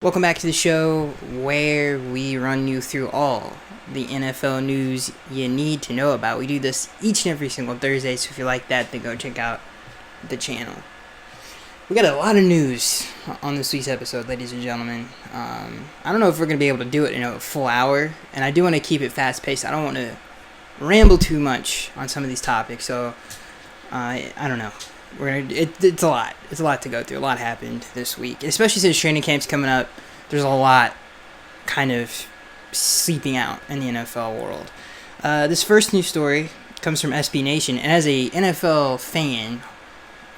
Welcome back to the show where we run you through all the NFL news you need to know about. We do this each and every single Thursday, so if you like that, then go check out the channel. We got a lot of news on this week's episode, ladies and gentlemen. I don't know if we're going to be able to do it in a full hour, and I do want to keep it fast-paced. I don't want to ramble too much on some of these topics, so I don't know. It's a lot. It's a lot to go through. A lot happened this week, especially since training camp's coming up. There's a lot kind of sleeping out in the NFL world. This first news story comes from SB Nation, and as a NFL fan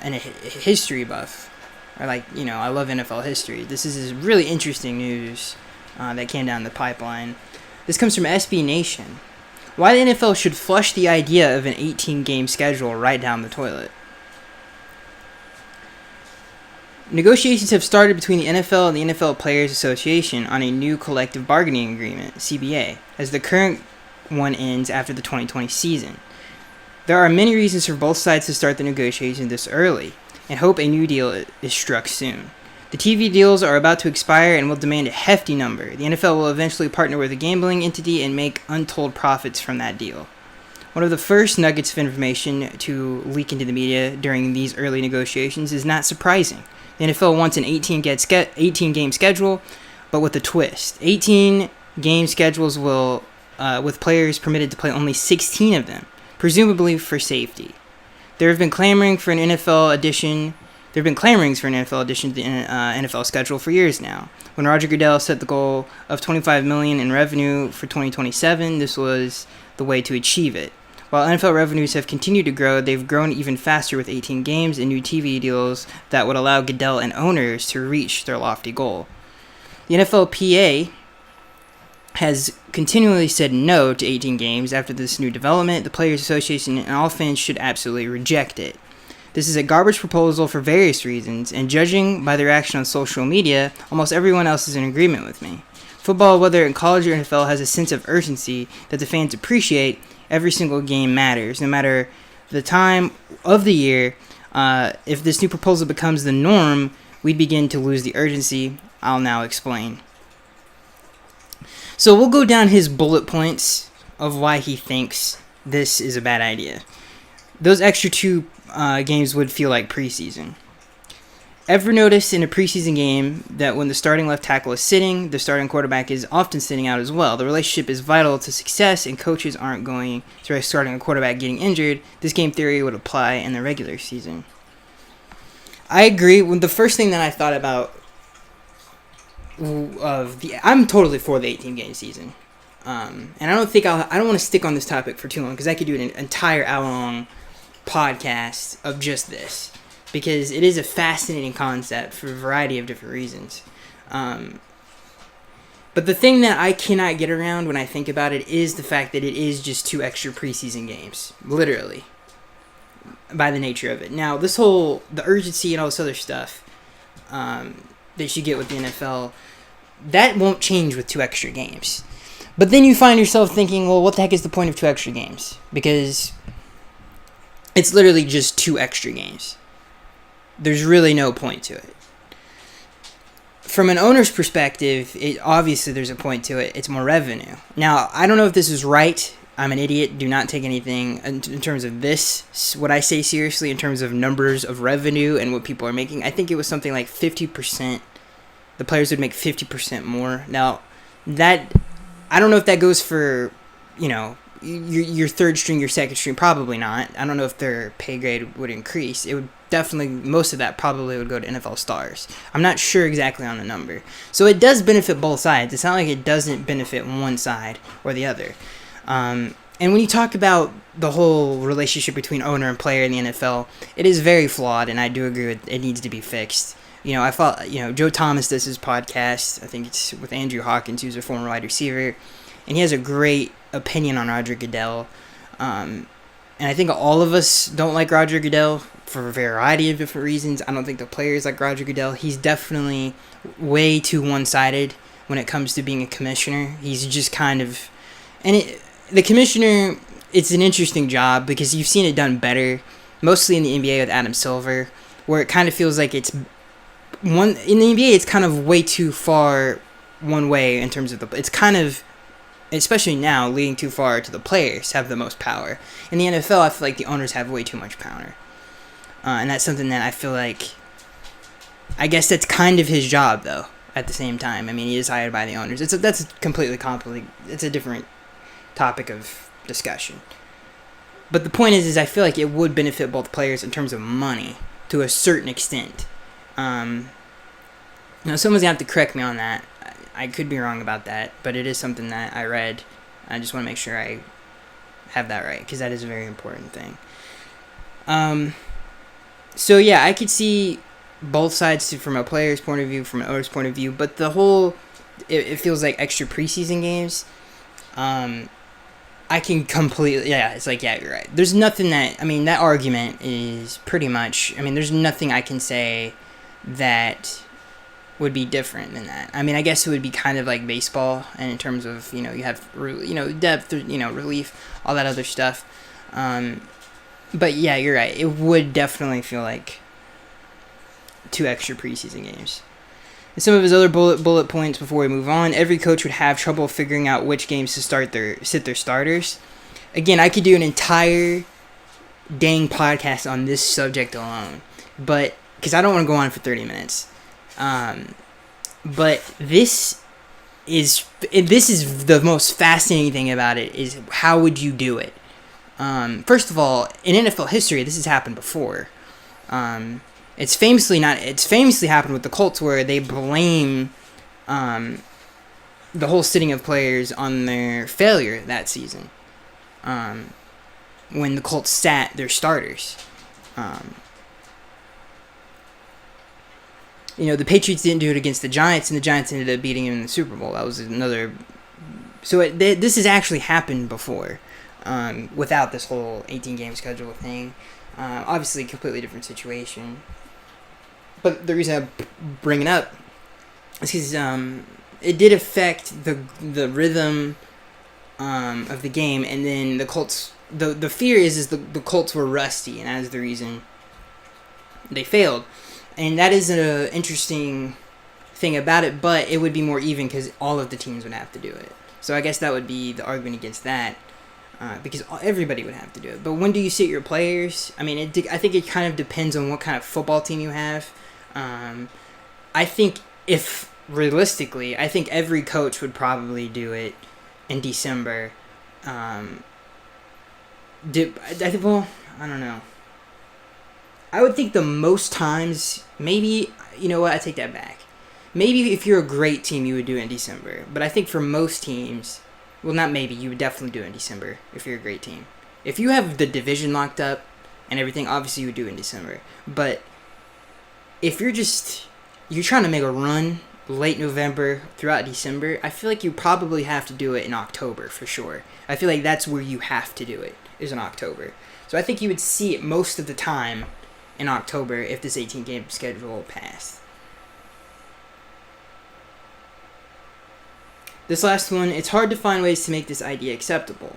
and a history buff, I love NFL history. This is really interesting news that came down the pipeline. This comes from SB Nation. Why the NFL should flush the idea of an 18-game schedule right down the toilet. Negotiations have started between the NFL and the NFL Players Association on a new collective bargaining agreement, CBA, as the current one ends after the 2020 season. There are many reasons for both sides to start the negotiations this early, and hope a new deal is struck soon. The TV deals are about to expire and will demand a hefty number. The NFL will eventually partner with a gambling entity and make untold profits from that deal. One of the first nuggets of information to leak into the media during these early negotiations is not surprising. The NFL wants an 18-game schedule, but with a twist. 18 game schedules will, with players permitted to play only 16 of them, presumably for safety. There have been clamorings for an NFL addition to the NFL schedule for years now. When Roger Goodell set the goal of $25 million in revenue for 2027, this was the way to achieve it. While NFL revenues have continued to grow, they've grown even faster with 18 games and new TV deals that would allow Goodell and owners to reach their lofty goal. The NFLPA has continually said no to 18 games after this new development. The Players Association and all fans should absolutely reject it. This is a garbage proposal for various reasons, and judging by the reaction on social media, almost everyone else is in agreement with me. Football, whether in college or NFL, has a sense of urgency that the fans appreciate. Every single game matters, no matter the time of the year. If this new proposal becomes the norm, we'd begin to lose the urgency. I'll now explain. So we'll go down his bullet points of why he thinks this is a bad idea. Those extra two games would feel like preseason. Ever noticed in a preseason game that when the starting left tackle is sitting, the starting quarterback is often sitting out as well? The relationship is vital to success, and coaches aren't going to risk starting a quarterback getting injured. This game theory would apply in the regular season. I agree. The first thing that I thought about I'm totally for the 18-game season, and I don't want to stick on this topic for too long because I could do an entire hour-long podcast of just this. Because it is a fascinating concept for a variety of different reasons. But the thing that I cannot get around when I think about it is the fact that it is just 2 extra preseason games. Literally. By the nature of it. Now, the urgency and all this other stuff that you get with the NFL, that won't change with 2 extra games. But then you find yourself thinking, well, what the heck is the point of 2 extra games? Because it's literally just 2 extra games. There's really no point to it. From an owner's perspective, obviously there's a point to it. It's more revenue. Now, I don't know if this is right. I'm an idiot. Do not take anything in terms of this, what I say seriously, in terms of numbers of revenue and what people are making. I think it was something like 50%. The players would make 50% more. Now, I don't know if that goes for, your third string, your second string. Probably not. I don't know if their pay grade would increase. It would definitely, most of that probably would go to NFL stars. I'm not sure exactly on the number. So it does benefit both sides. It's not like it doesn't benefit one side or the other. And when you talk about the whole relationship between owner and player in the NFL, it is very flawed, and I do agree with it needs to be fixed. I thought, Joe Thomas does his podcast. I think it's with Andrew Hawkins, who's a former wide receiver, and he has a great opinion on Roger Goodell. And I think all of us don't like Roger Goodell for a variety of different reasons. I don't think the players like Roger Goodell. He's definitely way too one-sided when it comes to being a commissioner. He's just kind of... the commissioner, it's an interesting job because you've seen it done better, mostly in the NBA with Adam Silver, where it kind of feels like it's one in the NBA, it's kind of way too far one way in terms of it's kind of, especially now, leading too far to the players have the most power. In the NFL, I feel like the owners have way too much power. And that's something that I feel like, I guess that's kind of his job, though, at the same time. I mean, he is hired by the owners. That's completely it's a different topic of discussion. But the point is I feel like it would benefit both players in terms of money to a certain extent. Now, someone's going to have to correct me on that. I could be wrong about that, but it is something that I read. I just want to make sure I have that right, because that is a very important thing. So, yeah, I could see both sides from a player's point of view, from an owner's point of view, but the whole, it feels like extra preseason games. I can completely, it's like, yeah, you're right. There's nothing that argument is pretty much, there's nothing I can say that would be different than that. I guess it would be kind of like baseball, and in terms of, you have, depth, relief, all that other stuff. But yeah, you're right. It would definitely feel like 2 extra preseason games. And some of his other bullet points before we move on: every coach would have trouble figuring out which games to sit their starters. Again, I could do an entire dang podcast on this subject alone, but because I don't want to go on for 30 minutes. But this is the most fascinating thing about it, is how would you do it? First of all, in NFL history, this has happened before. It's famously happened with the Colts, where they blame the whole sitting of players on their failure that season. When the Colts sat their starters. The Patriots didn't do it against the Giants, and the Giants ended up beating them in the Super Bowl. That was another. So this has actually happened before. Without this whole 18-game schedule thing. Obviously, a completely different situation. But the reason I bring it up is because it did affect the rhythm of the game, and then the Colts. The fear is the Colts were rusty, and that is the reason they failed. And that is an interesting thing about it, but it would be more even because all of the teams would have to do it. So I guess that would be the argument against that. Because everybody would have to do it. But when do you sit your players? I think it kind of depends on what kind of football team you have. I think realistically, every coach would probably do it in December. I don't know. I would think the most times, maybe, you know what, I take that back. Maybe if you're a great team, you would do it in December. But I think for most teams, well, not maybe, you would definitely do it in December if you're a great team. If you have the division locked up and everything, obviously you would do it in December. But if you're trying to make a run late November throughout December, I feel like you probably have to do it in October for sure. I feel like that's where you have to do it, is in October. So I think you would see it most of the time in October if this 18-game schedule passed. This last one, it's hard to find ways to make this idea acceptable.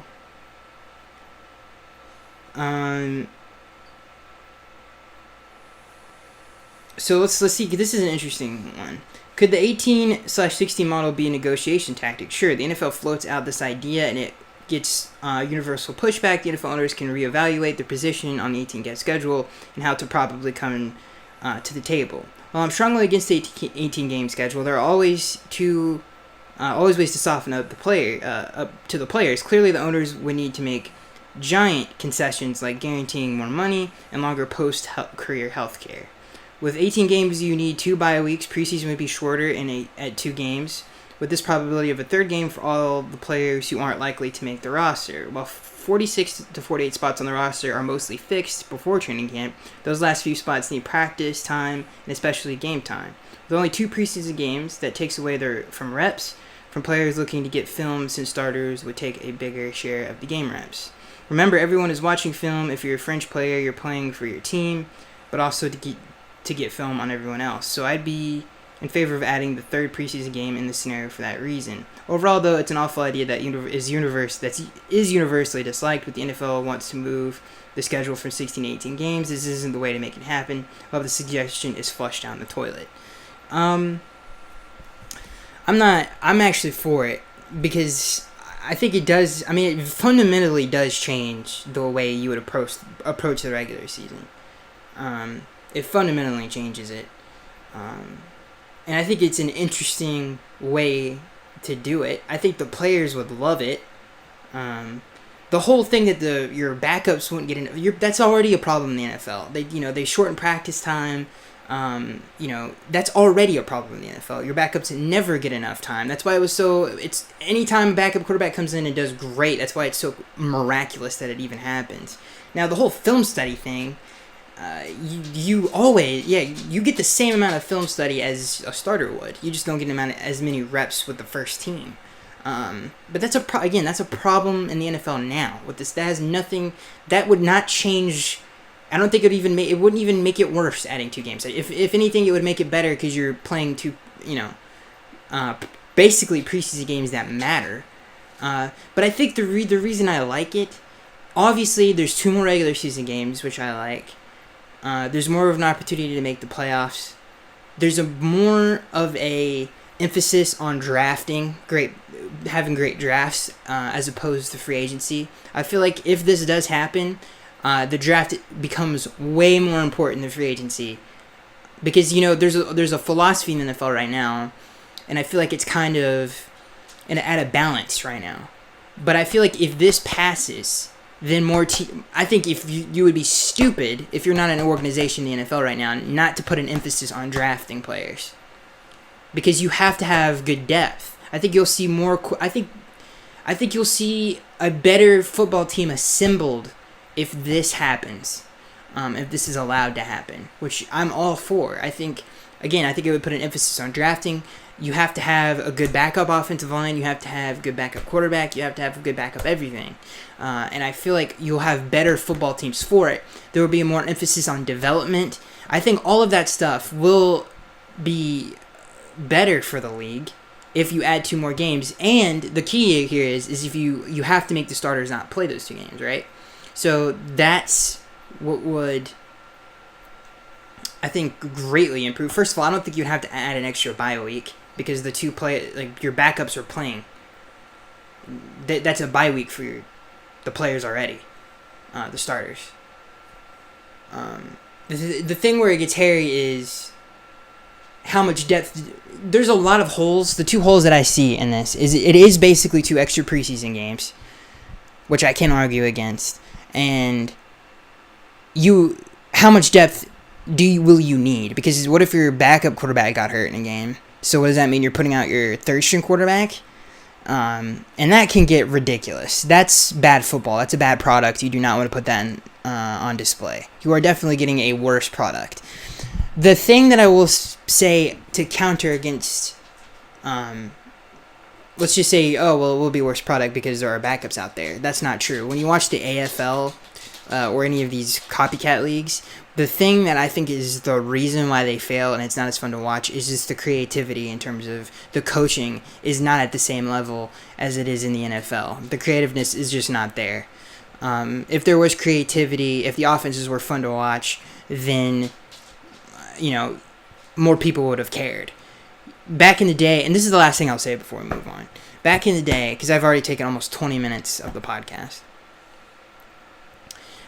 So let's see. This is an interesting one. Could the 18/60 model be a negotiation tactic? Sure, the NFL floats out this idea and it gets universal pushback. The NFL owners can reevaluate their position on the 18-game schedule and how to probably come to the table. While I'm strongly against the 18-game schedule, there are always ways to soften up to the players. Clearly, the owners would need to make giant concessions like guaranteeing more money and longer post-career health care. With 18 games, you need 2 bye weeks. Preseason would be shorter at 2 games, with this probability of a third game for all the players who aren't likely to make the roster. While 46 to 48 spots on the roster are mostly fixed before training camp, those last few spots need practice time and especially game time. With only 2 preseason games, that takes away from reps from players looking to get film, since starters would take a bigger share of the game reps. Remember, everyone is watching film. If you're a French player, you're playing for your team, but also to get film on everyone else. So I'd be in favor of adding the 3rd preseason game in this scenario for that reason. Overall, though, it's an awful idea that is universally disliked, but the NFL wants to move the schedule from 16 to 18 games. This isn't the way to make it happen. Well, the suggestion is flushed down the toilet. I'm actually for it because I think it does. I mean, it fundamentally does change the way you would approach the regular season. It fundamentally changes it, and I think it's an interesting way to do it. I think the players would love it. The whole thing that your backups wouldn't get in, that's already a problem in the NFL. They shorten practice time. That's already a problem in the NFL. Your backups never get enough time. That's why it's anytime a backup quarterback comes in and does great, that's why it's so miraculous that it even happens. Now, the whole film study thing, you get the same amount of film study as a starter would. You just don't get as many reps with the first team. But that's a problem in the NFL now. With this, that has nothing. That would not change. I don't think it wouldn't even make it worse adding 2 games. If anything, it would make it better because you're playing basically preseason games that matter. But I think the reason I like it, obviously, there's 2 more regular season games, which I like. There's more of an opportunity to make the playoffs. There's more of a emphasis on having great drafts as opposed to free agency. I feel like if this does happen, the draft becomes way more important than free agency because there's a philosophy in the NFL right now, and I feel like it's kind of at a balance right now. But I feel like if this passes, then I think if you would be stupid if you're not an organization in the NFL right now not to put an emphasis on drafting players, because you have to have good depth. I think you'll see more. I think you'll see a better football team assembled if this happens, if this is allowed to happen, which I'm all for. I think it would put an emphasis on drafting. You have to have a good backup offensive line. You have to have a good backup quarterback. You have to have a good backup everything. And I feel like you'll have better football teams for it. There will be a more emphasis on development. I think all of that stuff will be better for the league if you add 2 more games. And the key here is if you have to make the starters not play those 2 games, right? So that's what would, I think, greatly improve. First of all, I don't think you'd have to add an extra bye week because your backups are playing. That's a bye week for the players already, the starters. The thing where it gets hairy is how much depth. There's a lot of holes. The 2 holes that I see in this it is basically 2 extra preseason games, which I can't argue against. And how much depth will you need? Because what if your backup quarterback got hurt in a game? So what does that mean? You're putting out your 3rd-string quarterback? And that can get ridiculous. That's bad football. That's a bad product. You do not want to put that on display. You are definitely getting a worse product. The thing that I will say to counter against, let's just say, it will be a worse product because there are backups out there. That's not true. When you watch the AFL or any of these copycat leagues, the thing that I think is the reason why they fail and it's not as fun to watch is just the creativity in terms of the coaching is not at the same level as it is in the NFL. The creativeness is just not there. If there was creativity, if the offenses were fun to watch, then more people would have cared. Back in the day, and this is the last thing I'll say before we move on. Back in the day, because I've already taken almost 20 minutes of the podcast.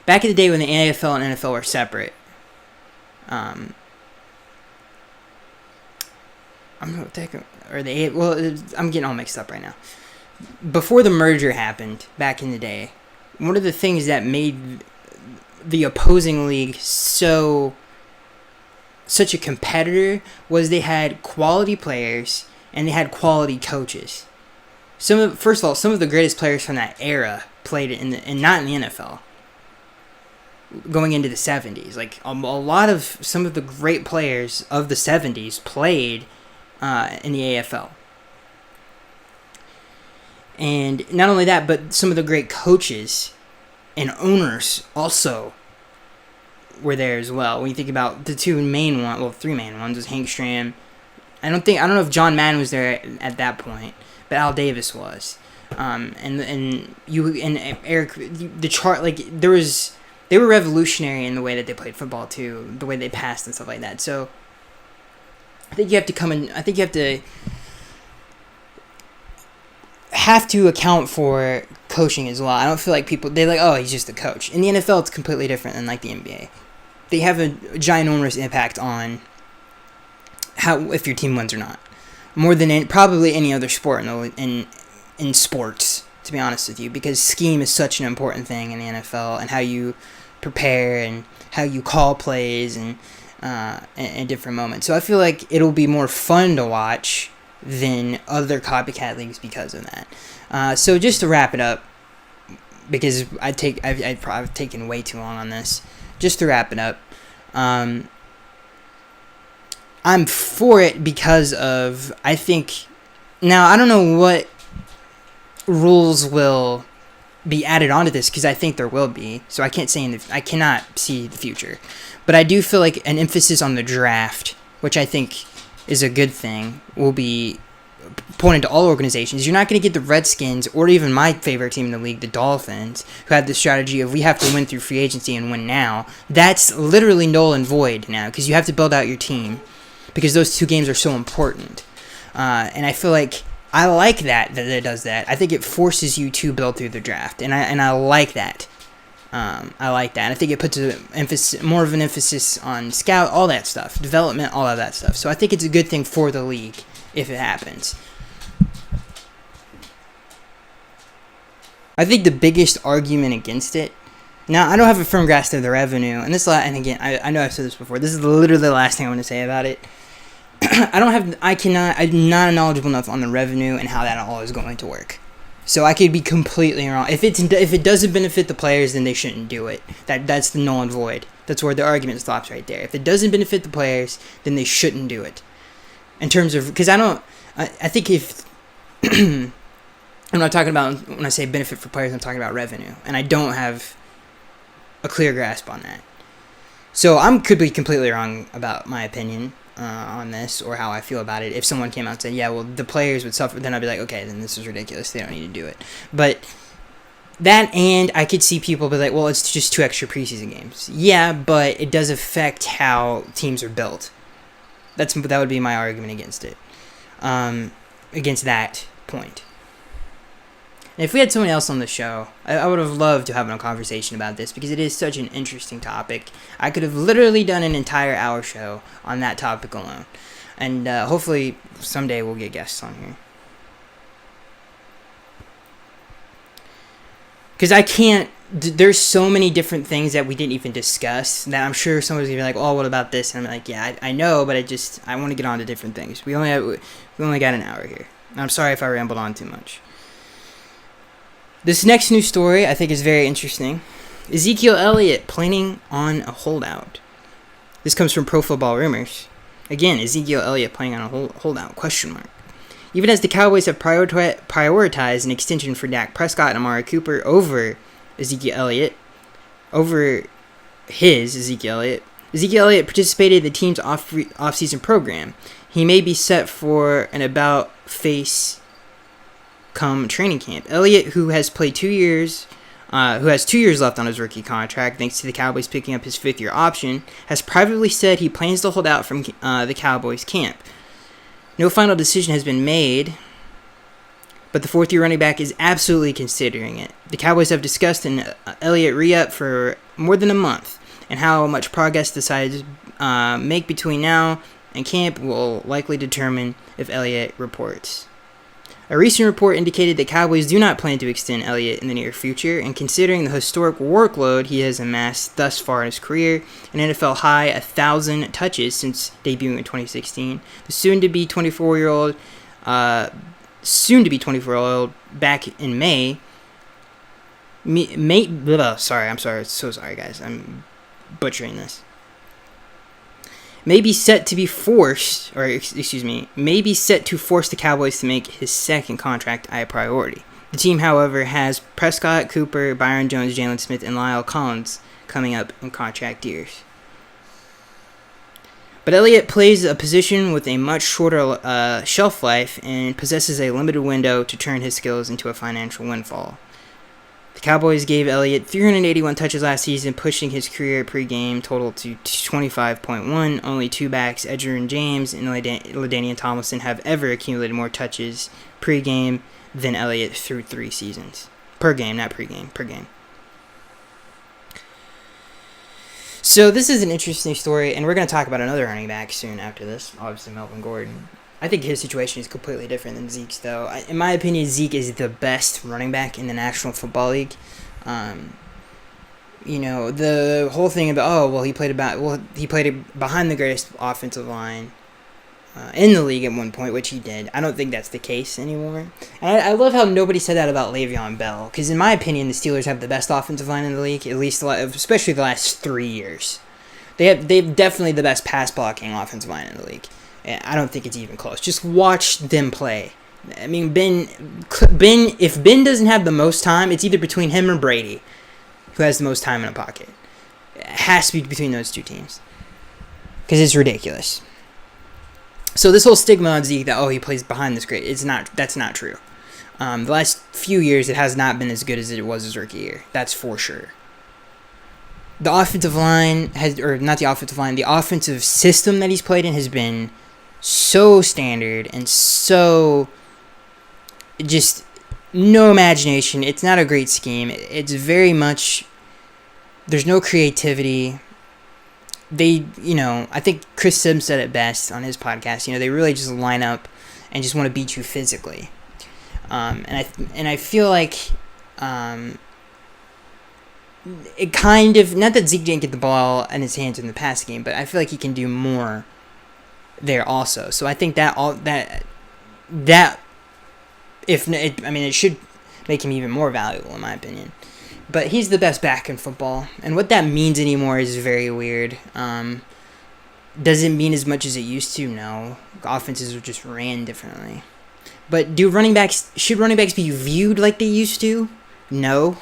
Back in the day when the AFL and NFL were separate, I'm getting all mixed up right now. Before the merger happened, back in the day, one of the things that made the opposing league such a competitor was they had quality players and they had quality coaches. First of all, some of the greatest players from that era played and not in the NFL. Going into the 70s, like a lot of some of the great players of the 70s played in the AFL. And not only that, but some of the great coaches and owners also were there as well. When you think about the 3 main ones was Hank Stram. I don't know if John Madden was there at that point, but Al Davis was. And Eric, the chart, like they were revolutionary in the way that they played football too, the way they passed and stuff like that. So I think you have to have to account for coaching as well. I don't feel like they're like, oh, he's just a coach. In the NFL, it's completely different than like the NBA. They have a ginormous impact on if your team wins or not, more than probably any other sport in sports, to be honest with you, because scheme is such an important thing in the NFL, and how you prepare and how you call plays and in different moments. So I feel like it'll be more fun to watch than other copycat leagues because of that. So just to wrap it up, because I've taken way too long on this. Just to wrap it up, I'm for it because of, I think, now I don't know what rules will be added onto this, because I think there will be, so I cannot see the future, but I do feel like an emphasis on the draft, which I think is a good thing, will be pointed to all organizations. You're not going to get the Redskins, or even my favorite team in the league, the Dolphins, who had the strategy of we have to win through free agency and win now. That's literally null and void now, because you have to build out your team, because those two games are so important. And I feel like I like that it does that. I think it forces you to build through the draft, and I like that. I like that. I think it puts more of an emphasis on scout, all that stuff, development, all of that stuff. So I think it's a good thing for the league if it happens. I think the biggest argument against it. Now, I don't have a firm grasp of the revenue, and again, I know I've said this before. This is literally the last thing I want to say about it. I'm not knowledgeable enough on the revenue and how that all is going to work. So I could be completely wrong. If it doesn't benefit the players, then they shouldn't do it. That's the null and void. That's where the argument stops right there. If it doesn't benefit the players, then they shouldn't do it. In terms of, because I think if I'm not talking about, when I say benefit for players, I'm talking about revenue, and I don't have a clear grasp on that. So could be completely wrong about my opinion on this, or how I feel about it. If someone came out and said, yeah, well, the players would suffer, then I'd be like, okay, then this is ridiculous. They don't need to do it. But that, and I could see people be like, well, it's just 2 extra preseason games. Yeah, but it does affect how teams are built. That would be my argument against it. Against that point. And if we had someone else on the show, I would have loved to have a conversation about this, because it is such an interesting topic. I could have literally done an entire hour show on that topic alone. And hopefully someday we'll get guests on here. Because there's so many different things that we didn't even discuss that I'm sure someone's going to be like, oh, what about this? And I'm like, yeah, I know, but I want to get on to different things. We only got an hour here. I'm sorry if I rambled on too much. This next news story I think is very interesting. Ezekiel Elliott planning on a holdout. This comes from Pro Football Rumors. Again, Ezekiel Elliott planning on a holdout, ? Even as the Cowboys have prioritized an extension for Dak Prescott and Amari Cooper over Ezekiel Elliott, Ezekiel Elliott participated in the team's off-season program. He may be set for an about-face come training camp. Elliott, who has played 2 years, who has 2 years left on his rookie contract, thanks to the Cowboys picking up his 5th-year option, has privately said he plans to hold out from the Cowboys camp. No final decision has been made, but the 4th-year running back is absolutely considering it. The Cowboys have discussed an Elliott re-up for more than a month, and how much progress the sides make between now and camp will likely determine if Elliott reports. A recent report indicated that Cowboys do not plan to extend Elliott in the near future, and considering the historic workload he has amassed thus far in his career, an NFL high 1,000 touches since debuting in 2016, the soon-to-be 24-year-old back in May, sorry guys, I'm butchering this. May be set to force the Cowboys to make his second contract a priority. The team, however, has Prescott, Cooper, Byron Jones, Jalen Smith, and Lyle Collins coming up in contract years. But Elliott plays a position with a much shorter shelf life and possesses a limited window to turn his skills into a financial windfall. The Cowboys gave Elliott 381 touches last season, pushing his career pre-game total to 25.1. Only two backs, Edgerrin James and LaDainian Tomlinson, have ever accumulated more touches pre-game than Elliott through 3 seasons. Per game, not pre-game, per game. So this is an interesting story, and we're going to talk about another running back soon after this, obviously Melvin Gordon. I think his situation is completely different than Zeke's, though. In my opinion, Zeke is the best running back in the National Football League. The whole thing about, he played behind the greatest offensive line in the league at one point, which he did. I don't think that's the case anymore. And I love how nobody said that about Le'Veon Bell, because in my opinion, the Steelers have the best offensive line in the league, at least especially the last 3 years. They've definitely the best pass blocking offensive line in the league. I don't think it's even close. Just watch them play. I mean, if Ben doesn't have the most time, it's either between him or Brady, who has the most time in a pocket. It has to be between those two teams, because it's ridiculous. So this whole stigma on Zeke that he plays behind this great, that's not true. The last few years, it has not been as good as it was his rookie year. That's for sure. The offensive line the offensive system that he's played in has been so standard and so just no imagination. It's not a great scheme. It's very much, there's no creativity. I think Chris Sims said it best on his podcast. They really just line up and just want to beat you physically. And I feel like it kind of, not that Zeke didn't get the ball in his hands in the pass game, but I feel like he can do more there also. So I think it should make him even more valuable in my opinion. But he's the best back in football, and what that means anymore is very weird. Doesn't mean as much as it used to. No, offenses are just ran differently. But should running backs be viewed like they used to? No.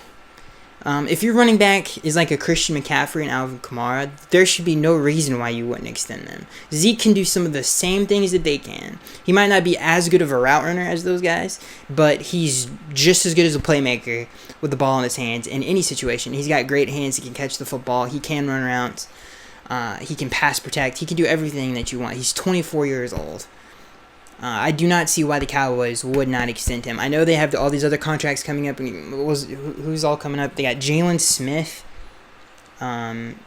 If your running back is like a Christian McCaffrey and Alvin Kamara, there should be no reason why you wouldn't extend them. Zeke can do some of the same things that they can. He might not be as good of a route runner as those guys, but he's just as good as a playmaker with the ball in his hands in any situation. He's got great hands. He can catch the football. He can run routes. He can pass protect. He can do everything that you want. He's 24 years old. I do not see why the Cowboys would not extend him. I know they have all these other contracts coming up. Who's all coming up? They got Jalen Smith, Byron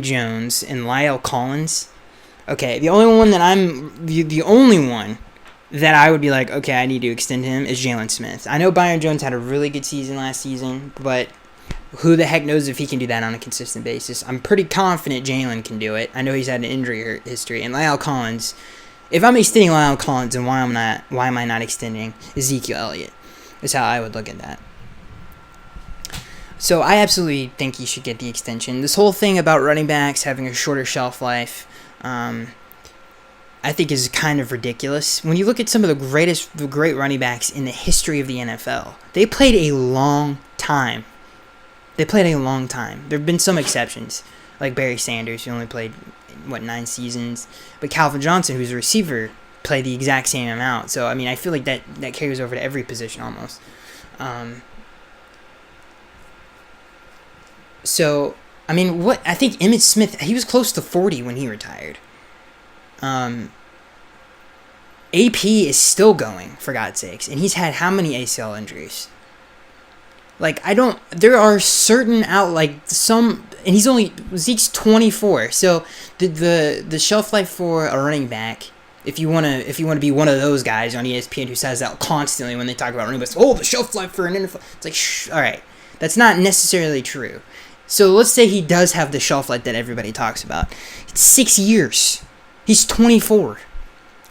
Jones, and Lyle Collins. Okay, the only one that I would be like, okay, I need to extend him is Jalen Smith. I know Byron Jones had a really good season last season, but who the heck knows if he can do that on a consistent basis? I'm pretty confident Jalen can do it. I know he's had an injury history, and Lyle Collins. If I'm extending Lyle Collins, then why am I not extending Ezekiel Elliott? Is how I would look at that. So I absolutely think he should get the extension. This whole thing about running backs having a shorter shelf life, I think is kind of ridiculous. When you look at some of the great running backs in the history of the NFL, they played a long time. There have been some exceptions, like Barry Sanders, who only played 9 seasons, but Calvin Johnson, who's a receiver, played the exact same amount. So I feel like that carries over to every position almost. I think Emmitt Smith, he was close to 40 when he retired. AP is still going, for God's sakes, and he's had how many ACL injuries? There are certain and Zeke's 24, so the shelf life for a running back, if you want to be one of those guys on ESPN who says that constantly when they talk about running backs, the shelf life for an NFL, it's like, all right, that's not necessarily true. So let's say he does have the shelf life that everybody talks about. It's 6 years. He's 24.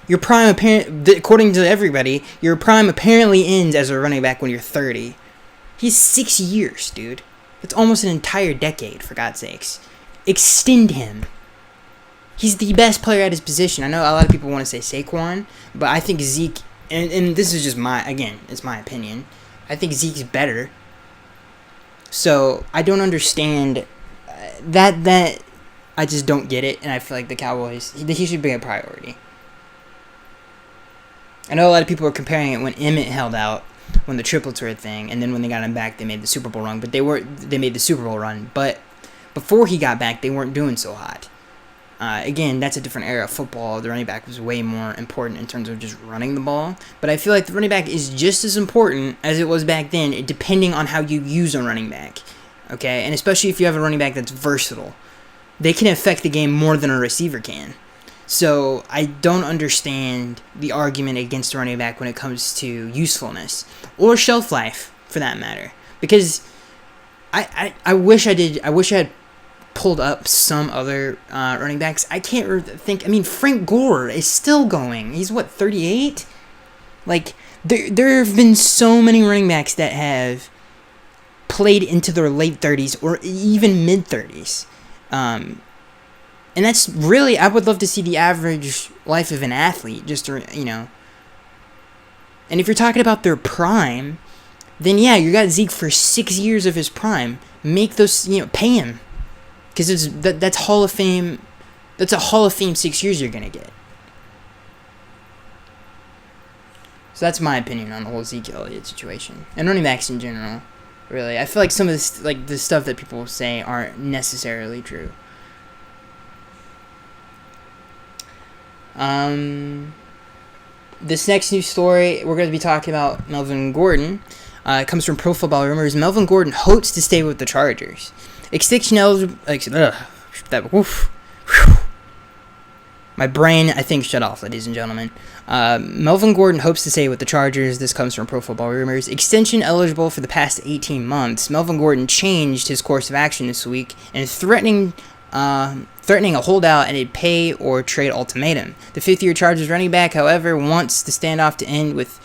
Your prime, according to everybody, your prime apparently ends as a running back when you're 30. He's 6 years, dude. That's almost an entire decade, for God's sakes. Extend him. He's the best player at his position. I know a lot of people want to say Saquon, but I think Zeke, and this is just it's my opinion, I think Zeke's better. So I don't understand that I just don't get it, and I feel like the Cowboys, he should be a priority. I know a lot of people are comparing it when Emmett held out. when the triplets were a thing, and then when they got him back, they made the Super Bowl run. But they made the Super Bowl run. But before he got back, they weren't doing so hot. Again, that's a different era of football. The running back was way more important in terms of just running the ball. But I feel like the running back is just as important as it was back then, depending on how you use a running back. Okay? And especially if you have a running back that's versatile. They can affect the game more than a receiver can. So I don't understand the argument against a running back when it comes to usefulness. Or shelf life, for that matter. Because I wish I had pulled up some other running backs. I can't think. I mean, Frank Gore is still going. He's what, 38? Like, there have been so many running backs that have played into their late 30s or even mid 30s. And that's really, I would love to see the average life of an athlete, just to, And if you're talking about their prime, then yeah, you got Zeke for 6 years of his prime. Make those, pay him. Because that's Hall of Fame. That's a Hall of Fame 6 years you're gonna get. So that's my opinion on the whole Zeke Elliott situation and running backs in general. Really, I feel like some of this, like the stuff that people say, aren't necessarily true. This next news story, we're going to be talking about Melvin Gordon. It comes from Pro Football Rumors. Melvin Gordon hopes to stay with the Chargers. Extinction eligible. My brain, I think, shut off, ladies and gentlemen. Melvin Gordon hopes to stay with the Chargers. This comes from Pro Football Rumors. Extension eligible for the past 18 months. Melvin Gordon changed his course of action this week and threatening a holdout and a pay or trade ultimatum. The fifth-year Chargers running back, however, wants the standoff to end with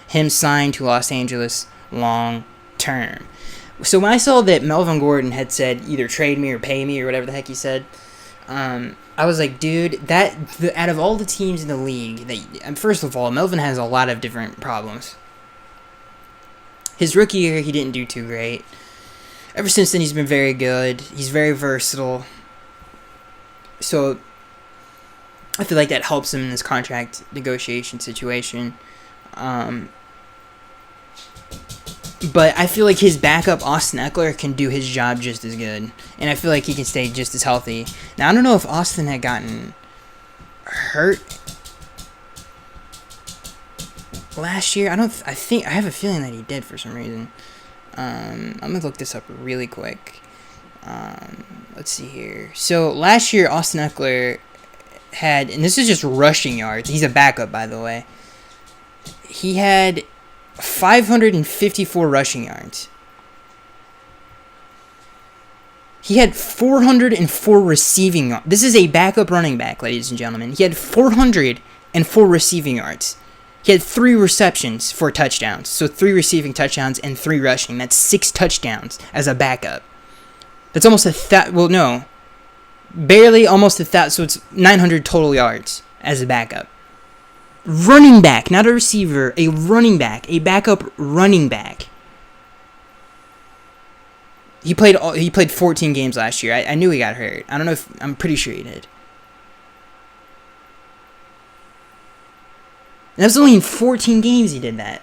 him signed to Los Angeles long term. So when I saw that Melvin Gordon had said either trade me or pay me or whatever the heck he said, I was like, dude, out of all the teams in the league, first of all, Melvin has a lot of different problems. His rookie year, he didn't do too great. Ever since then, he's been very good. He's very versatile. So I feel like that helps him in this contract negotiation situation. But I feel like his backup, Austin Eckler, can do his job just as good. And I feel like he can stay just as healthy. Now, I don't know if Austin had gotten hurt last year. I have a feeling that he did for some reason. I'm going to look this up really quick. Let's see here. So, last year, Austin Eckler had, and this is just rushing yards. He's a backup, by the way. He had 554 rushing yards. He had 404 receiving yards. This is a backup running back, ladies and gentlemen. He had 404 receiving yards. He had 3 receptions for touchdowns. So 3 receiving touchdowns and 3 rushing. That's 6 touchdowns as a backup. That's almost barely almost 1,000. So it's 900 total yards as a backup. Running back, not a receiver, a running back, a backup running back. He played 14 games last year. I knew he got hurt. I don't know I'm pretty sure he did. And that was only in 14 games he did that.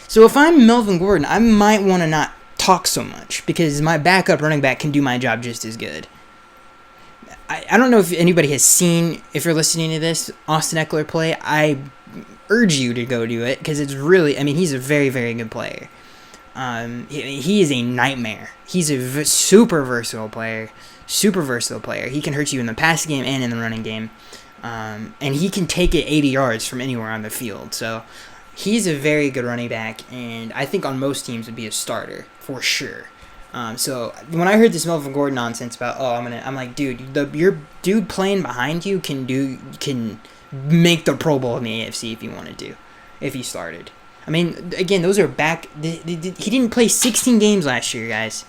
So if I'm Melvin Gordon, I might want to not talk so much because my backup running back can do my job just as good. I don't know if anybody has seen, if you're listening to this, Austin Eckler play. I urge you to go do it because it's really, he's a very, very good player. He is a nightmare. He's a super versatile player. He can hurt you in the passing game and in the running game. And he can take it 80 yards from anywhere on the field. So he's a very good running back, and I think on most teams would be a starter for sure. So when I heard this Melvin Gordon nonsense about, I'm like, dude, your dude playing behind you can make the Pro Bowl in the AFC if he wanted to, if he started. Again, those are back. He didn't play 16 games last year, guys.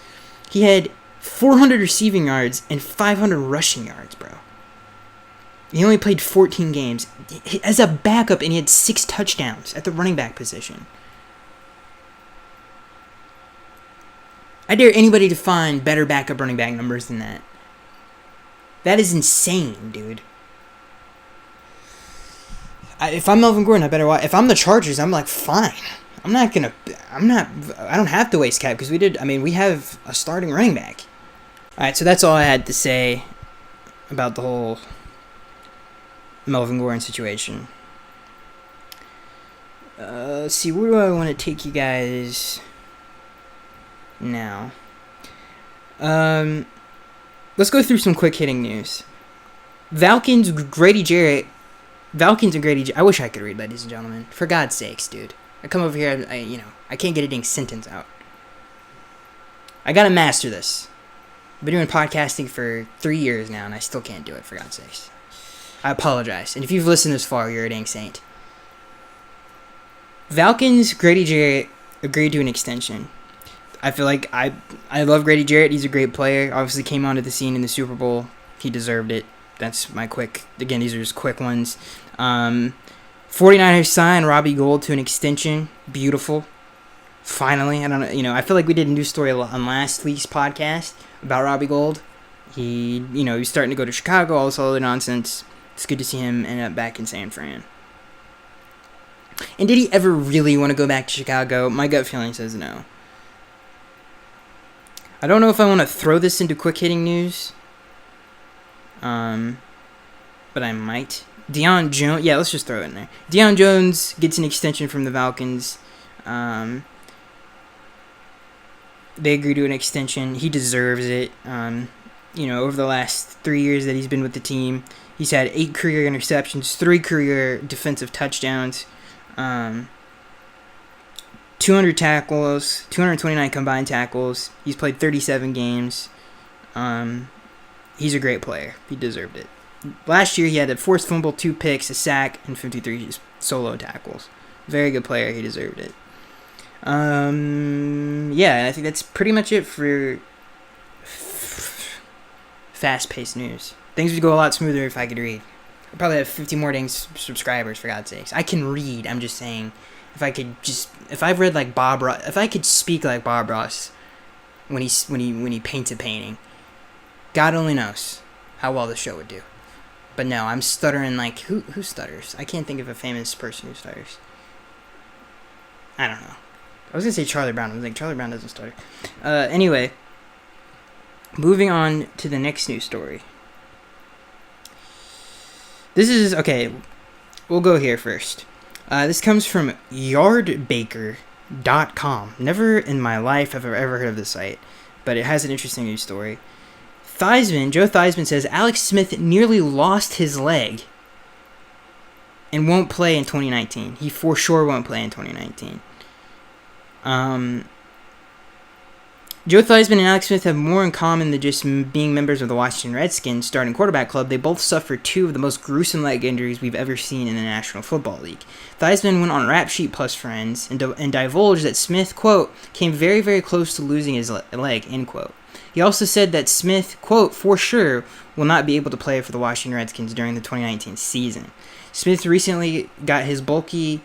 He had 400 receiving yards and 500 rushing yards, bro. He only played 14 games as a backup, and he had 6 touchdowns at the running back position. I dare anybody to find better backup running back numbers than that. That is insane, dude. If I'm Melvin Gordon, I better watch. If I'm the Chargers, I'm like, fine. I don't have to waste cap because we have a starting running back. All right, so that's all I had to say about the whole Melvin Gordon situation. Let's see, where do I want to take you guys now? Let's go through some quick hitting news. Falcons and Grady Jarrett. I wish I could read, ladies and gentlemen. For God's sakes, dude. I come over here, I can't get a dang sentence out. I gotta master this. I've been doing podcasting for 3 years now, and I still can't do it, for God's sakes. I apologize. And if you've listened this far, you're a dang saint. Falcons, Grady Jarrett agreed to an extension. I feel like I love Grady Jarrett. He's a great player. Obviously came onto the scene in the Super Bowl. He deserved it. That's my quick... Again, these are just quick ones. 49ers signed Robbie Gould to an extension. Beautiful. Finally. I feel like we did a news story on last week's podcast about Robbie Gould. He's starting to go to Chicago, all this other nonsense. It's good to see him end up back in San Fran. And did he ever really want to go back to Chicago? My gut feeling says no. I don't know if I want to throw this into quick hitting news. But I might. Deion Jones. Yeah, let's just throw it in there. Deion Jones gets an extension from the Falcons. They agree to an extension. He deserves it. Over the last 3 years that he's been with the team, he's had 8 career interceptions, 3 career defensive touchdowns, 200 tackles, 229 combined tackles. He's played 37 games. He's a great player. He deserved it. Last year, he had a forced fumble, 2 picks, a sack, and 53 solo tackles. Very good player. He deserved it. I think that's pretty much it for fast-paced news. Things would go a lot smoother if I could read. I'd probably have 50 more dang subscribers, for God's sakes. I can read. I'm just saying, if I've read like Bob Ross, if I could speak like Bob Ross when he paints a painting, God only knows how well the show would do. But no, I'm stuttering like, who stutters? I can't think of a famous person who stutters. I don't know. I was going to say Charlie Brown. I was like, Charlie Brown doesn't stutter. Anyway, moving on to the next news story. This is, okay, we'll go here first. This comes from yardbaker.com. Never in my life have I ever heard of this site, but it has an interesting news story. Joe Theismann says Alex Smith nearly lost his leg and won't play in 2019. He for sure won't play in 2019. Joe Theismann and Alex Smith have more in common than just being members of the Washington Redskins starting quarterback club. They both suffered 2 of the most gruesome leg injuries we've ever seen in the National Football League. Theismann went on Rap Sheet Plus Friends and divulged that Smith, quote, came very, very close to losing his leg, end quote. He also said that Smith, quote, for sure will not be able to play for the Washington Redskins during the 2019 season. Smith recently got his bulky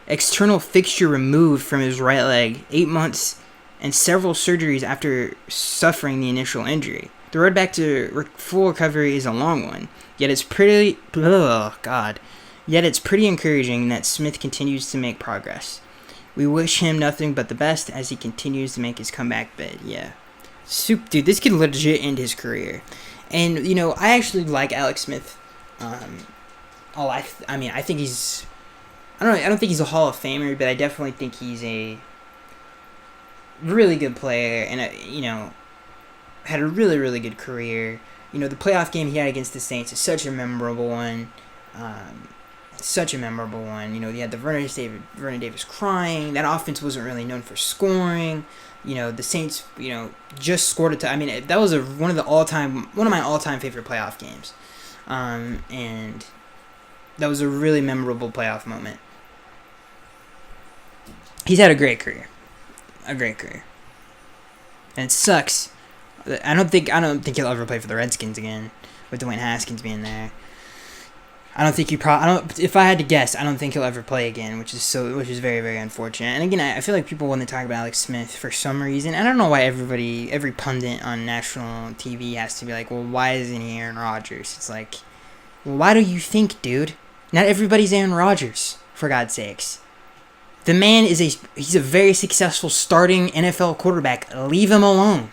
external fixture removed from his right leg, 8 months and several surgeries after suffering the initial injury. The road back to full recovery is a long one, yet it's pretty encouraging that Smith continues to make progress. We wish him nothing but the best as he continues to make his comeback bid. Yeah. Dude, this could legit end his career. And, I actually like Alex Smith. I think he's... I don't think he's a Hall of Famer, but I definitely think he's a really good player and, had a really, really good career. The playoff game he had against the Saints is such a memorable one. He had the Vernon Davis crying. That offense wasn't really known for scoring. The Saints, just scored a that was one of my all-time favorite playoff games. And that was a really memorable playoff moment. He's had a great career. And it sucks. I don't think he'll ever play for the Redskins again with Dwayne Haskins being there. If I had to guess, I don't think he'll ever play again, which is very, very unfortunate. And again, I feel like people when they talk about Alex Smith for some reason, I don't know why every pundit on national TV has to be like, well, why isn't he Aaron Rodgers? It's like, Well, why do you think, dude? Not everybody's Aaron Rodgers, for God's sakes. The man he's a very successful starting NFL quarterback. Leave him alone.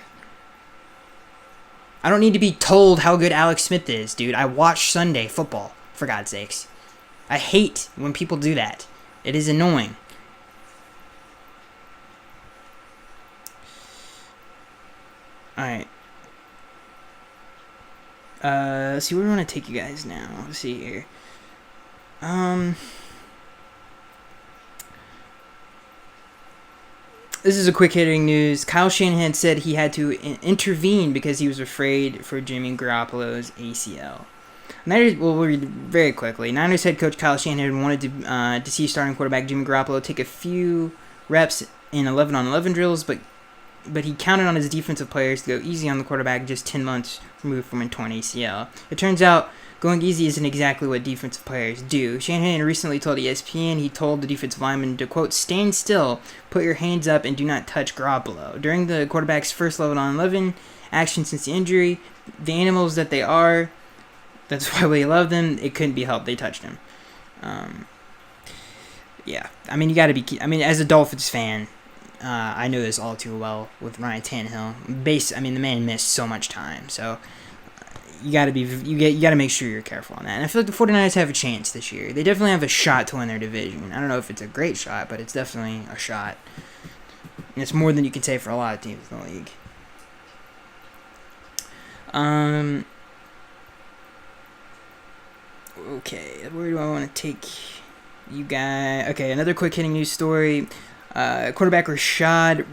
I don't need to be told how good Alex Smith is, dude. I watch Sunday football, for God's sakes. I hate when people do that. It is annoying. Alright. Let's see, where do we want to take you guys now? Let's see here. This is a quick hitting news. Kyle Shanahan said he had to intervene because he was afraid for Jimmy Garoppolo's ACL. Niners, we'll read very quickly. Niners head coach Kyle Shanahan wanted to see starting quarterback Jimmy Garoppolo take a few reps in 11-on-11 drills, but he counted on his defensive players to go easy on the quarterback just 10 months removed from a torn ACL. It turns out going easy isn't exactly what defensive players do. Shanahan recently told ESPN he told the defensive lineman to, quote, stand still, put your hands up, and do not touch Garoppolo. During the quarterback's first 11-on-11 action since the injury, the animals that they are, that's why we love them, it couldn't be helped. They touched him. Yeah. I mean, you got to be... I mean, as a Dolphins fan, I know this all too well with Ryan Tannehill. I mean, the man missed so much time, so... You gotta make sure you're careful on that. And I feel like the 49ers have a chance this year. They definitely have a shot to win their division. I don't know if it's a great shot, but it's definitely a shot. And it's more than you can say for a lot of teams in the league. Okay, where do I want to take you guys? Okay, another quick hitting news story. Quarterback Rashard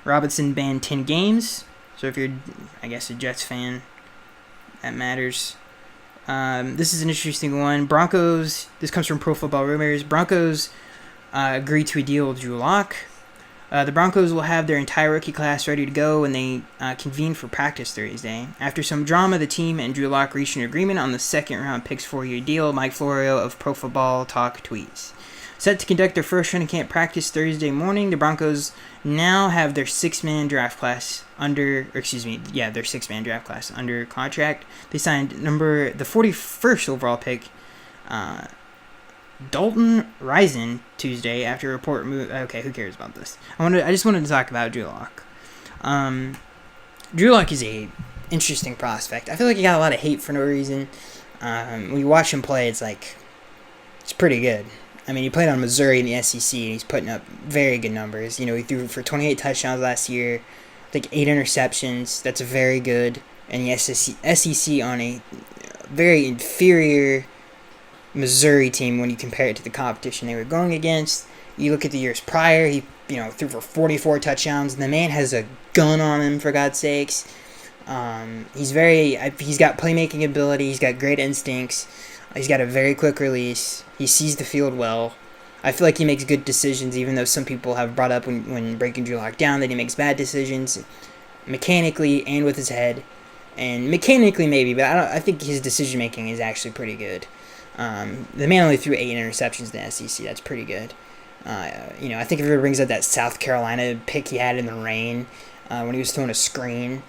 Robinson banned 10 games. So if you're, I guess, a Jets fan, that matters. This is an interesting one. Broncos, this comes from Pro Football Rumors. Broncos agreed to a deal with Drew Lock. The Broncos will have their entire rookie class ready to go when they convene for practice Thursday. After some drama, the team and Drew Lock reached an agreement on the second-round pick's 4-year deal, Mike Florio of Pro Football Talk tweets. Set to conduct their first training camp practice Thursday morning, the Broncos now have their six-man draft class under contract. They signed the 41st overall pick, Dalton Rising, Tuesday after a report moved. Okay, who cares about this? I just wanted to talk about Drew Lock. Drew Lock is a interesting prospect. I feel like he got a lot of hate for no reason. When you watch him play, it's pretty good. I mean, he played on Missouri in the SEC, and he's putting up very good numbers. You know, he threw for 28 touchdowns last year, I think 8 interceptions. That's very good. And the SEC on a very inferior Missouri team when you compare it to the competition they were going against. You look at the years prior, he threw for 44 touchdowns. And the man has a gun on him, for God's sakes. He's got playmaking ability. He's got great instincts. He's got a very quick release. He sees the field well. I feel like he makes good decisions, even though some people have brought up when breaking Drew Lock down that he makes bad decisions mechanically and with his head. And mechanically maybe, but I think his decision making is actually pretty good. The man only threw 8 interceptions in the SEC. That's pretty good. I think if it brings up that South Carolina pick he had in the rain when he was throwing a screen.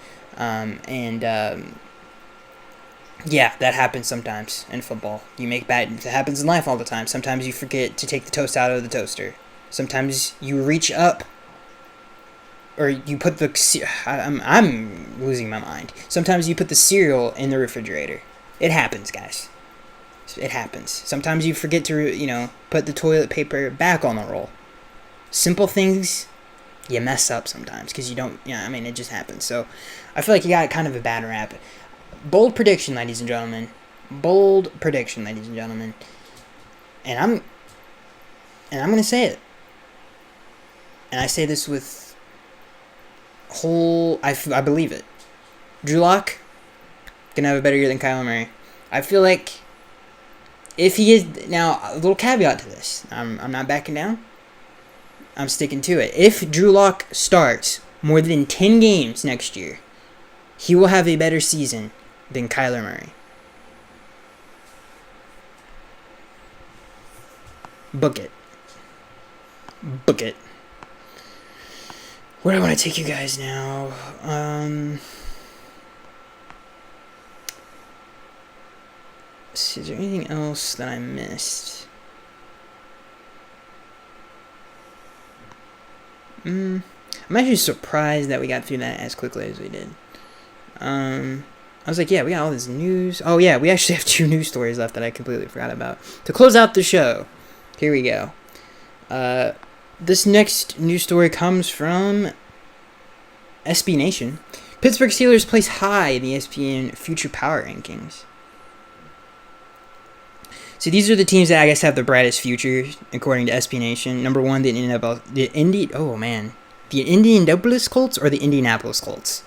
Yeah, that happens sometimes in football. It happens in life all the time. Sometimes you forget to take the toast out of the toaster. Sometimes you reach up, or you put I'm losing my mind. Sometimes you put the cereal in the refrigerator. It happens, guys. It happens. Sometimes you forget to, put the toilet paper back on the roll. Simple things, you mess up sometimes because you don't, it just happens. So I feel like you got kind of a bad rap. Bold prediction, ladies and gentlemen. And I'm going to say it. And I say this with I believe it. Drew Lock going to have a better year than Kyler Murray. I feel like if he is... Now, a little caveat to this. I'm not backing down. I'm sticking to it. If Drew Lock starts more than 10 games next year, he will have a better season than Kyler Murray. Book it. Where do I want to take you guys now? Is there anything else that I missed? I'm actually surprised that we got through that as quickly as we did. I was like, yeah, we got all this news. Oh, yeah, we actually have 2 news stories left that I completely forgot about. To close out the show, here we go. This next news story comes from SB Nation. Pittsburgh Steelers place high in the ESPN Future Power Rankings. So these are the teams that I guess have the brightest future, according to SB Nation. Number 1, the Indianapolis Colts or the Indianapolis Colts.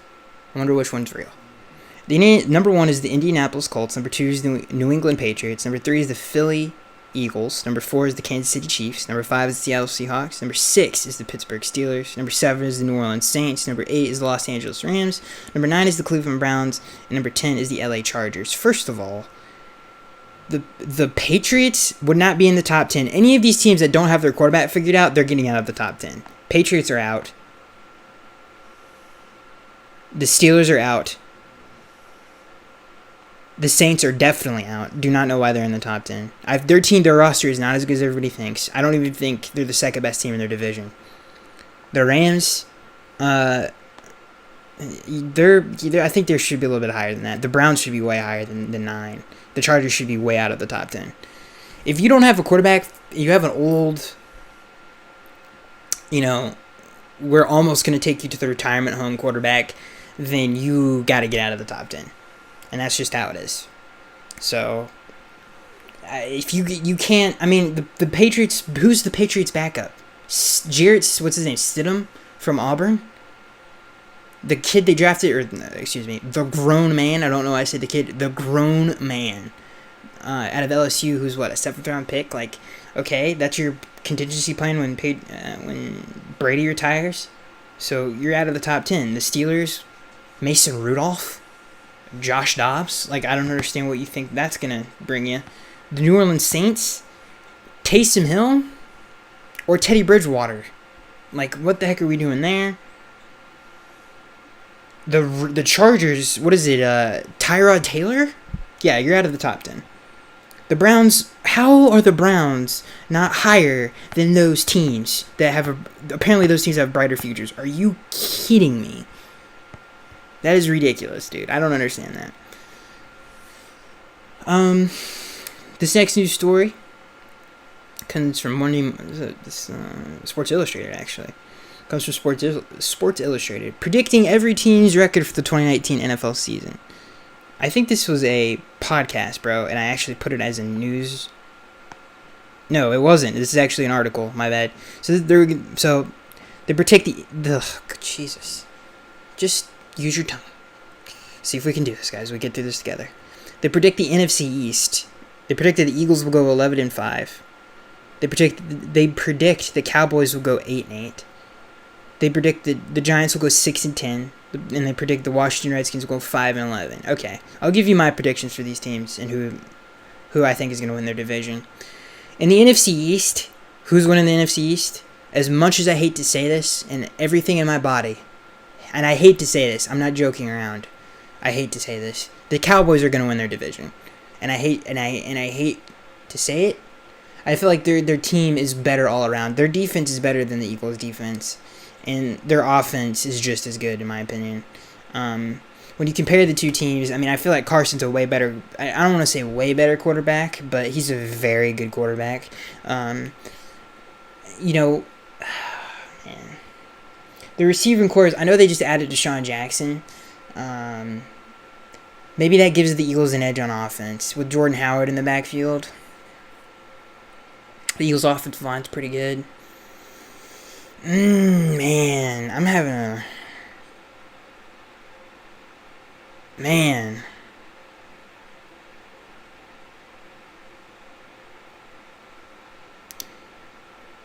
I wonder which one's real. Number 1 is the Indianapolis Colts. Number 2 is the New England Patriots. Number 3 is the Philly Eagles. Number 4 is the Kansas City Chiefs. Number 5 is the Seattle Seahawks. Number 6 is the Pittsburgh Steelers. Number 7 is the New Orleans Saints. Number 8 is the Los Angeles Rams. Number 9 is the Cleveland Browns. And number 10 is the LA Chargers. First of all, the Patriots would not be in the top 10. Any of these teams that don't have their quarterback figured out, they're getting out of the top 10. Patriots are out. The Steelers are out. The Saints are definitely out. Do not know why they're in the top 10. Their roster is not as good as everybody thinks. I don't even think they're the second best team in their division. The Rams, I think they should be a little bit higher than that. The Browns should be way higher than 9. The Chargers should be way out of the top 10. If you don't have a quarterback, you have an old, we're almost going to take you to the retirement home quarterback, then you got to get out of the top 10. And that's just how it is. So, if you can't, the Patriots, who's the Patriots backup? What's his name, Stidham from Auburn? The kid they drafted, the grown man, I don't know why I said the kid, the grown man out of LSU who's, a 7th round pick? Okay, that's your contingency plan when Brady retires? So, you're out of the top 10. The Steelers, Mason Rudolph, Josh Dobbs, I don't understand what you think that's going to bring you. The New Orleans Saints, Taysom Hill, or Teddy Bridgewater. What the heck are we doing there? The Chargers, what is it, Tyrod Taylor? Yeah, you're out of the top 10. The Browns, how are the Browns not higher than those teams that apparently those teams have brighter futures? Are you kidding me? That is ridiculous, dude. I don't understand that. This next news story comes from Sports Illustrated, actually. Comes from Sports Illustrated. Predicting every team's record for the 2019 NFL season. I think this was a podcast, bro, and I actually put it as a news. No, it wasn't. This is actually an article. My bad. So they predict Jesus. Just use your tongue. See if we can do this, guys. We get through this together. They predict the NFC East. They predict that the Eagles will go 11-5. They predict the Cowboys will go 8-8. They predict that the Giants will go 6-10, and they predict the Washington Redskins will go 5-11. Okay, I'll give you my predictions for these teams and who I think is going to win their division. In the NFC East, who's winning the NFC East? As much as I hate to say this, and everything in my body, and I hate to say this, I'm not joking around. I hate to say this. The Cowboys are going to win their division, and I hate to say it. I feel like their team is better all around. Their defense is better than the Eagles' defense, and their offense is just as good, in my opinion. When you compare the two teams, I feel like Carson's a way better, I don't want to say way better quarterback, but he's a very good quarterback. Man. The receiving corps, I know they just added Deshaun Jackson. Maybe that gives the Eagles an edge on offense with Jordan Howard in the backfield. The Eagles' offensive line's pretty good. Man, I'm having a... Man.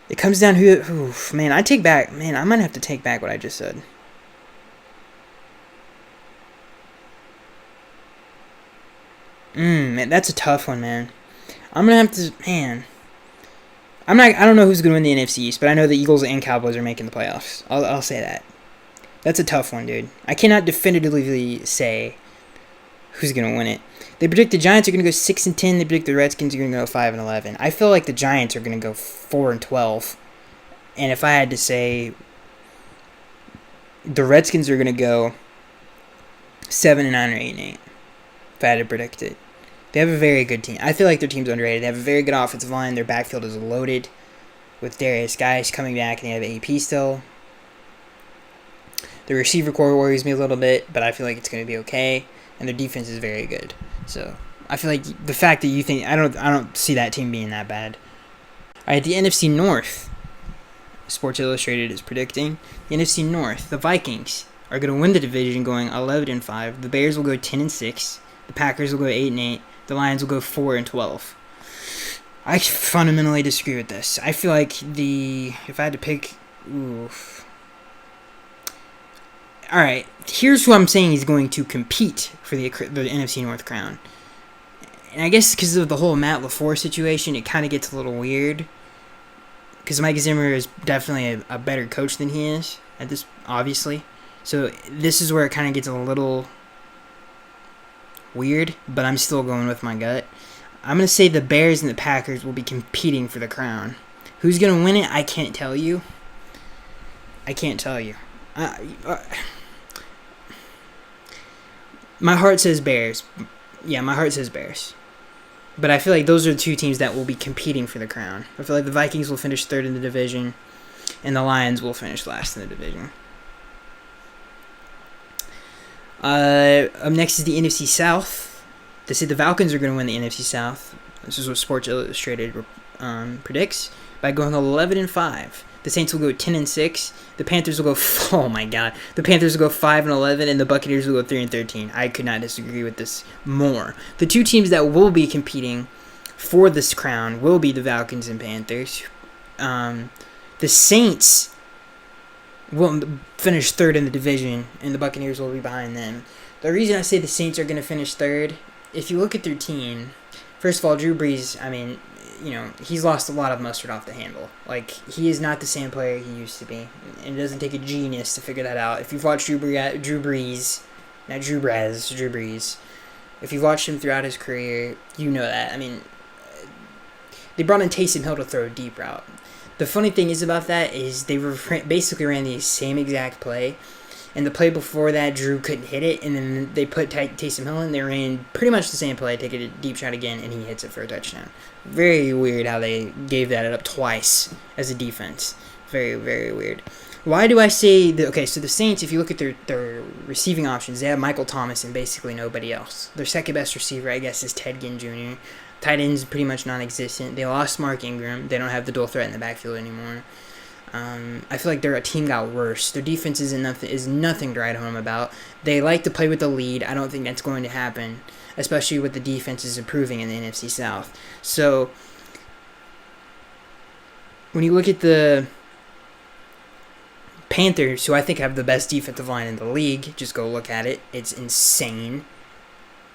It comes down to... I might have to take back what I just said. Man, that's a tough one, man. I'm going to have to... Man... I don't know who's going to win the NFC East, but I know the Eagles and Cowboys are making the playoffs. I'll say that. That's a tough one, dude. I cannot definitively say who's going to win it. They predict the Giants are going to go 6-10. They predict the Redskins are going to go 5-11. I feel like the Giants are going to go 4-12. And if I had to say, the Redskins are going to go 7-9 or 8-8. If I had to predict it. They have a very good team. I feel like their team's underrated. They have a very good offensive line. Their backfield is loaded with Darius Guice coming back, and they have AP still. The receiver core worries me a little bit, but I feel like it's going to be okay. And their defense is very good. So I feel like the fact that you think I don't see that team being that bad. All right, the NFC North. Sports Illustrated is predicting the NFC North. The Vikings are going to win the division, going 11-5. The Bears will go 10-6. The Packers will go 8-8. The Lions will go 4-12. I fundamentally disagree with this. I feel like if I had to pick, all right, here's who I'm saying is going to compete for the NFC North crown. And I guess because of the whole Matt LaFleur situation, it kind of gets a little weird. Because Mike Zimmer is definitely a better coach than he is at this, obviously. So this is where it kind of gets a little weird, but I'm still going with my gut. I'm going to say the Bears and the Packers will be competing for the crown. Who's going to win it? I can't tell you. My heart says Bears. Yeah, my heart says Bears. But I feel like those are the two teams that will be competing for the crown. I feel like the Vikings will finish third in the division, and the Lions will finish last in the division. Up next is the NFC South. They say the Falcons are going to win the NFC South. This is what Sports Illustrated predicts by going 11-5. The Saints will go 10-6. The Panthers will go the Panthers will go 5-11, and the Buccaneers will go 3-13. I could not disagree with this more. The two teams that will be competing for this crown will be the Falcons and Panthers. The Saints will finish third in the division, and the Buccaneers will be behind them. The reason I say the Saints are going to finish third, if you look at their team, first of all, Drew Brees, he's lost a lot of mustard off the handle. Like, he is not the same player he used to be. And it doesn't take a genius to figure that out. If you've watched Drew Brees, if you've watched him throughout his career, you know that. I mean, they brought in Taysom Hill to throw a deep route. The funny thing is about that is they basically ran the same exact play. And the play before that, Drew couldn't hit it, and then they put Taysom Hill in. They ran pretty much the same play, take a deep shot again, and he hits it for a touchdown. Very weird how they gave that up twice as a defense. Very, very weird. Why do I say that? Okay, so the Saints, if you look at their receiving options, they have Michael Thomas and basically nobody else. Their second best receiver, I guess, is Ted Ginn Jr. Tight end's pretty much non-existent. They lost Mark Ingram. They don't have the dual threat in the backfield anymore. I feel like their team got worse. Their defense is nothing to write home about. They like to play with the lead. I don't think that's going to happen, especially with the defenses improving in the NFC South. So when you look at the Panthers, who I think have the best defensive line in the league, just go look at it. It's insane.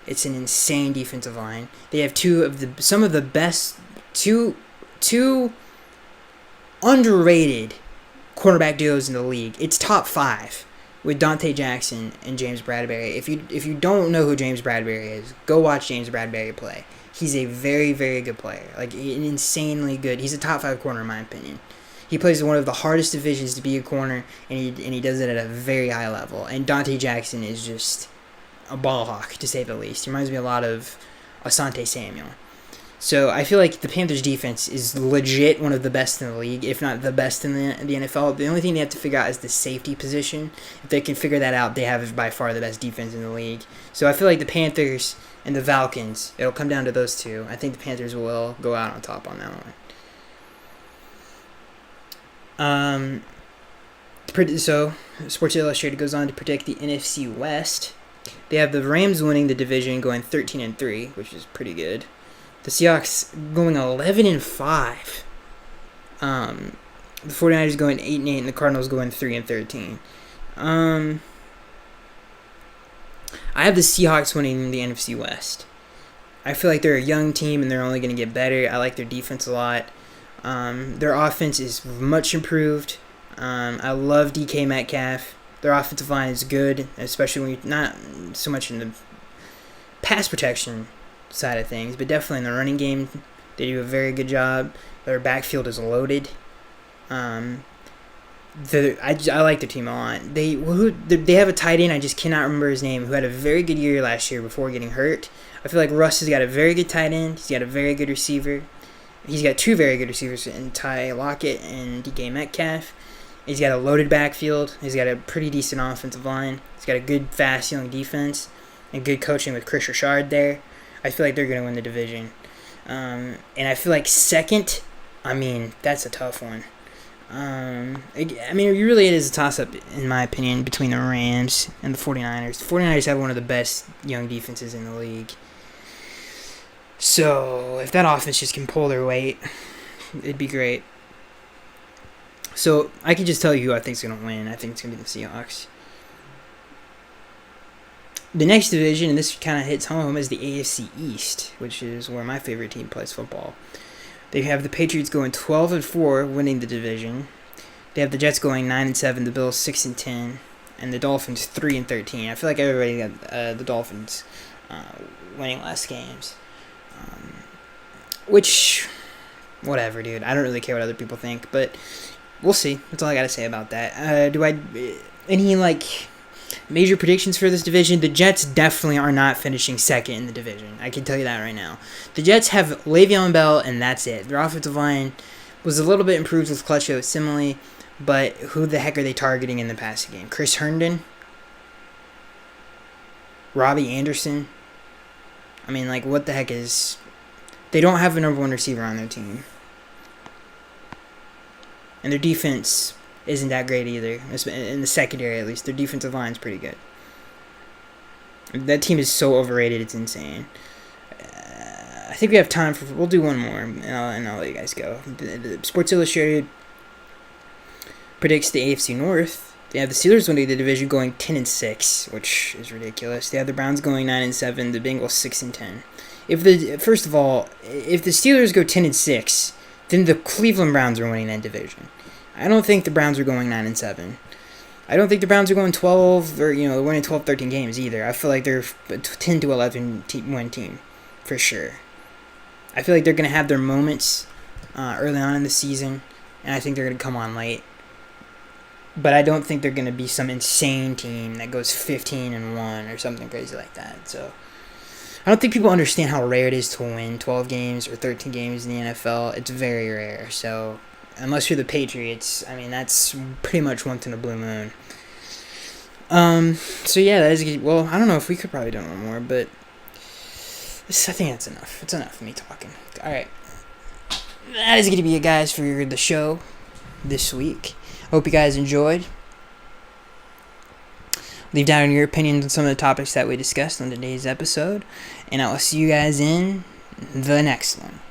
It's an insane defensive line. They have some of the best two underrated quarterback duos in the league. It's top 5 with Dante Jackson and James Bradbury. If you don't know who James Bradbury is, go watch James Bradbury play. He's a very, very good player. Like, insanely good. He's a top 5 corner in my opinion. He plays in one of the hardest divisions to be a corner, and he does it at a very high level. And Dante Jackson is just a ball hawk, to say the least. He reminds me a lot of Asante Samuel. So I feel like the Panthers' defense is legit one of the best in the league, if not the best in the NFL. The only thing they have to figure out is the safety position. If they can figure that out, they have by far the best defense in the league. So I feel like the Panthers and the Falcons, it'll come down to those two. I think the Panthers will go out on top on that one. So Sports Illustrated goes on to predict the NFC West. They have the Rams winning the division, going 13-3, which is pretty good. The Seahawks going 11-5. The 49ers going 8-8, and the Cardinals going 3-13. I have the Seahawks winning the NFC West. I feel like they're a young team, and they're only going to get better. I like their defense a lot. Their offense is much improved. I love DK Metcalf. Their offensive line is good, especially when not so much in the pass protection side of things, but definitely in the running game, they do a very good job. Their backfield is loaded. I like the team a lot. They have a tight end, I just cannot remember his name, who had a very good year last year before getting hurt. I feel like Russ has got a very good tight end. He's got a very good receiver. He's got two very good receivers in Ty Lockett and DK Metcalf. He's got a loaded backfield. He's got a pretty decent offensive line. He's got a good, fast, young defense and good coaching with Chris Richard there. I feel like they're going to win the division. And I feel like second, that's a tough one. It is a toss-up, in my opinion, between the Rams and the 49ers. The 49ers have one of the best young defenses in the league. So, if that offense just can pull their weight, it'd be great. So, I can just tell you who I think is going to win. I think it's going to be the Seahawks. The next division, and this kind of hits home, is the AFC East, which is where my favorite team plays football. They have the Patriots going 12-4, winning the division. They have the Jets going 9-7, the Bills 6-10, and the Dolphins 3-13. I feel like everybody got the Dolphins winning less games. Which, whatever, dude. I don't really care what other people think, but we'll see. That's all I got to say about that. Any major predictions for this division? The Jets definitely are not finishing second in the division. I can tell you that right now. The Jets have Le'Veon Bell, and that's it. Their offensive line was a little bit improved with Clutcho Simile, but who the heck are they targeting in the passing game? Chris Herndon? Robbie Anderson? What the heck is... They don't have a number one receiver on their team. And their defense isn't that great either. In the secondary, at least. Their defensive line's pretty good. That team is so overrated, it's insane. I think we have time for... We'll do one more, and I'll let you guys go. The Sports Illustrated predicts the AFC North. They have the Steelers winning the division going 10-6, which is ridiculous. They have the Browns going 9-7, the Bengals 6-10. If the Steelers go 10-6, then the Cleveland Browns are winning that division. I don't think the Browns are going 9-7. I don't think the Browns are going 12 or winning 12, 13 games either. I feel like they're a 10-11 win team for sure. I feel like they're going to have their moments early on in the season, and I think they're going to come on late. But I don't think they're going to be some insane team that goes 15-1 or something crazy like that. So I don't think people understand how rare it is to win 12 games or 13 games in the NFL. It's very rare. So unless you're the Patriots, that's pretty much once in a blue moon. So yeah, that is... Well, I don't know if we could probably do one more, but I think that's enough. It's enough of me talking. All right. That is going to be it, guys, for the show this week. Hope you guys enjoyed. Leave down your opinions on some of the topics that we discussed on today's episode, and I will see you guys in the next one.